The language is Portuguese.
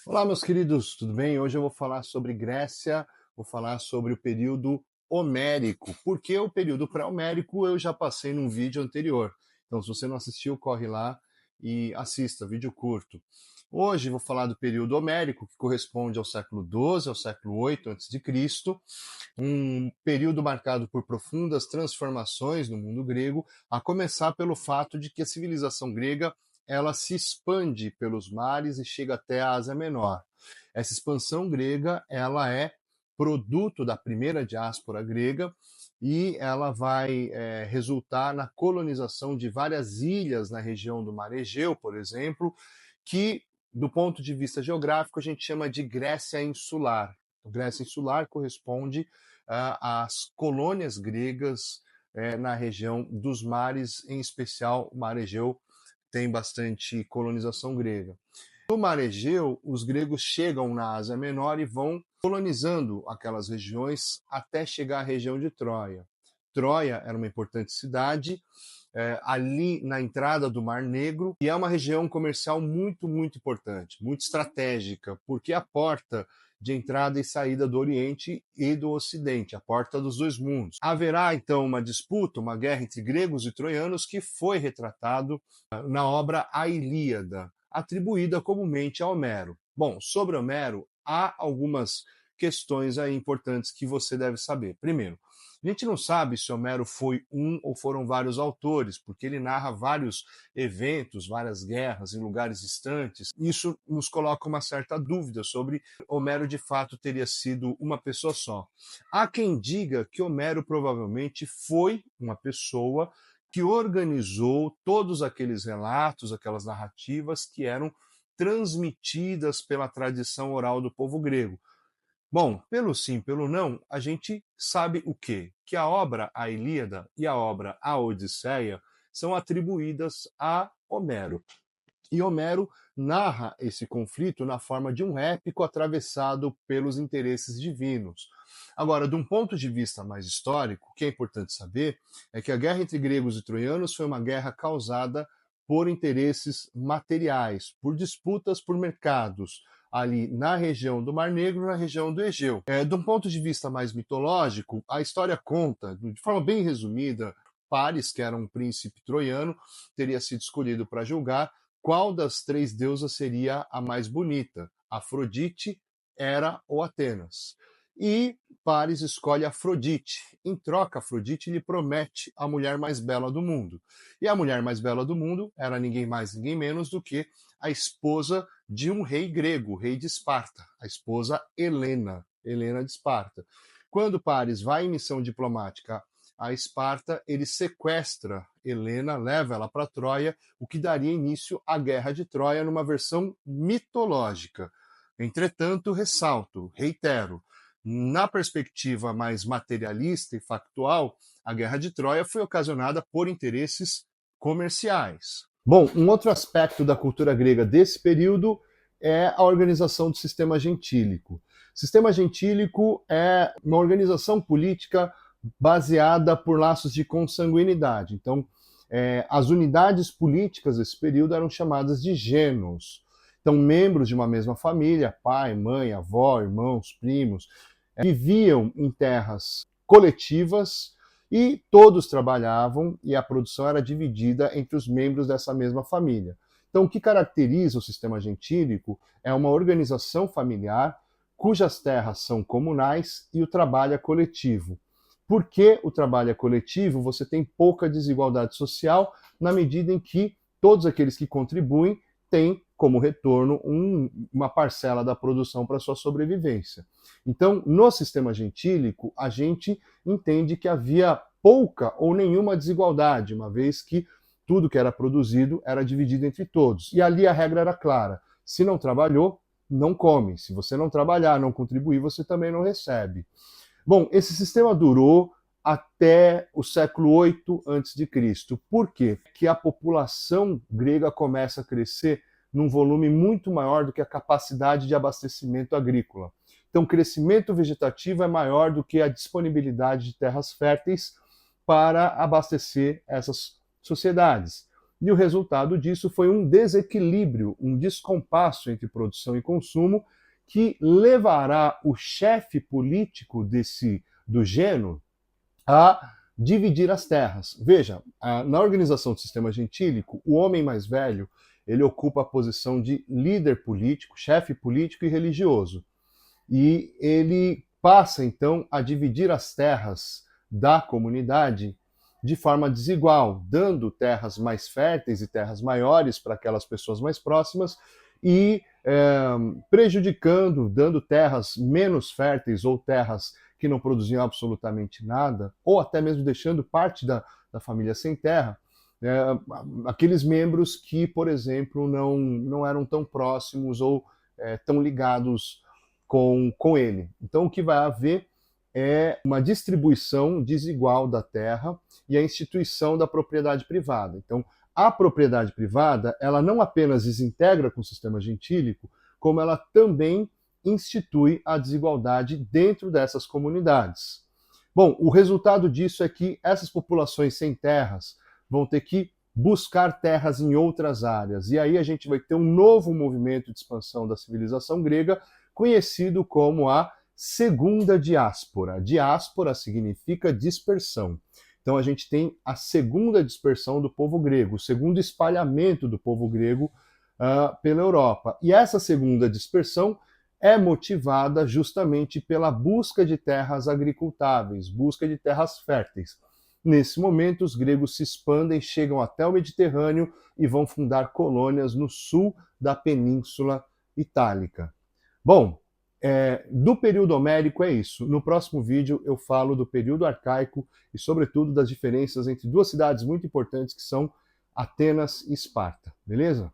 Olá, meus queridos, tudo bem? Hoje eu vou falar sobre Grécia, vou falar sobre o período homérico. Porque o período pré-homérico eu já passei num vídeo anterior. Então, se você não assistiu, corre lá e assista, vídeo curto. Hoje vou falar do período homérico, que corresponde ao século XII, ao século VIII a.C., um período marcado por profundas transformações no mundo grego, a começar pelo fato de que a civilização grega ela se expande pelos mares e chega até a Ásia Menor. Essa expansão grega ela é produto da primeira diáspora grega e ela vai resultar na colonização de várias ilhas na região do Mar Egeu, por exemplo, que, do ponto de vista geográfico, a gente chama de Grécia Insular. Grécia Insular corresponde às colônias gregas na região dos mares, em especial o Mar Egeu tem bastante colonização grega. No Mar Egeu, os gregos chegam na Ásia Menor e vão colonizando aquelas regiões até chegar à região de Troia. Troia era uma importante cidade ali na entrada do Mar Negro e é uma região comercial muito importante, muito estratégica, porque é a porta de entrada e saída do Oriente e do Ocidente, a porta dos dois mundos. Haverá então uma disputa, uma guerra entre gregos e troianos que foi retratado na obra A Ilíada, atribuída comumente a Homero. Bom, sobre Homero, há algumas questões aí importantes que você deve saber. Primeiro, a gente não sabe se Homero foi um ou foram vários autores, porque ele narra vários eventos, várias guerras em lugares distantes. Isso nos coloca uma certa dúvida sobre Homero de fato teria sido uma pessoa só. Há quem diga que Homero provavelmente foi uma pessoa que organizou todos aqueles relatos, aquelas narrativas que eram transmitidas pela tradição oral do povo grego. Bom, pelo sim, pelo não, a gente sabe o quê? Que a obra A Ilíada e a obra A Odisseia são atribuídas a Homero. E Homero narra esse conflito na forma de um épico atravessado pelos interesses divinos. Agora, de um ponto de vista mais histórico, o que é importante saber é que a guerra entre gregos e troianos foi uma guerra causada por interesses materiais, por disputas por mercados, ali na região do Mar Negro, na região do Egeu. De um ponto de vista mais mitológico, a história conta, de forma bem resumida, Paris, que era um príncipe troiano, teria sido escolhido para julgar qual das três deusas seria a mais bonita, Afrodite, Hera ou Atenas. E Paris escolhe Afrodite. Em troca, Afrodite lhe promete a mulher mais bela do mundo. E a mulher mais bela do mundo era ninguém mais, ninguém menos do que a esposa de um rei grego, o rei de Esparta, a esposa Helena, Helena de Esparta. Quando Paris vai em missão diplomática a Esparta, ele sequestra Helena, leva ela para Troia, o que daria início à Guerra de Troia numa versão mitológica. Entretanto, ressalto, reitero, na perspectiva mais materialista e factual, a Guerra de Troia foi ocasionada por interesses comerciais. Bom, um outro aspecto da cultura grega desse período é a organização do sistema gentílico. O sistema gentílico é uma organização política baseada por laços de consanguinidade. Então, as unidades políticas desse período eram chamadas de gênos. Então, membros de uma mesma família, pai, mãe, avó, irmãos, primos, viviam em terras coletivas e todos trabalhavam e a produção era dividida entre os membros dessa mesma família. Então, o que caracteriza o sistema gentílico é uma organização familiar cujas terras são comunais e o trabalho é coletivo. Por que o trabalho é coletivo? Você tem pouca desigualdade social na medida em que todos aqueles que contribuem têm como retorno uma parcela da produção para sua sobrevivência. Então, no sistema gentílico, a gente entende que havia pouca ou nenhuma desigualdade, uma vez que tudo que era produzido era dividido entre todos. E ali a regra era clara: se não trabalhou, não come. Se você não trabalhar, não contribuir, você também não recebe. Bom, esse sistema durou até o século VIII a.C. Por quê? Porque a população grega começa a crescer num volume muito maior do que a capacidade de abastecimento agrícola. Então, o crescimento vegetativo é maior do que a disponibilidade de terras férteis para abastecer essas sociedades. e o resultado disso foi um desequilíbrio, um descompasso entre produção e consumo, que levará o chefe político do Gênero a dividir as terras. Veja, na organização do sistema gentílico, o homem mais velho ele ocupa a posição de líder político, chefe político e religioso. E ele passa, então, a dividir as terras da comunidade de forma desigual, dando terras mais férteis e terras maiores para aquelas pessoas mais próximas e prejudicando, dando terras menos férteis ou terras que não produziam absolutamente nada, ou até mesmo deixando parte da família sem terra, aqueles membros que, por exemplo, não eram tão próximos ou tão ligados com ele. Então, o que vai haver é uma distribuição desigual da terra e a instituição da propriedade privada. Então, a propriedade privada, ela não apenas desintegra com o sistema gentílico, como ela também institui a desigualdade dentro dessas comunidades. Bom, o resultado disso é que essas populações sem terras vão ter que buscar terras em outras áreas. E aí a gente vai ter um novo movimento de expansão da civilização grega, conhecido como a segunda diáspora. Diáspora significa dispersão. Então a gente tem a segunda dispersão do povo grego, o segundo espalhamento do povo grego pela Europa. E essa segunda dispersão é motivada justamente pela busca de terras agricultáveis, busca de terras férteis. Nesse momento, os gregos se expandem, chegam até o Mediterrâneo e vão fundar colônias no sul da Península Itálica. Bom, do período homérico é isso. No próximo vídeo eu falo do período arcaico e, sobretudo, das diferenças entre duas cidades muito importantes que são Atenas e Esparta. Beleza?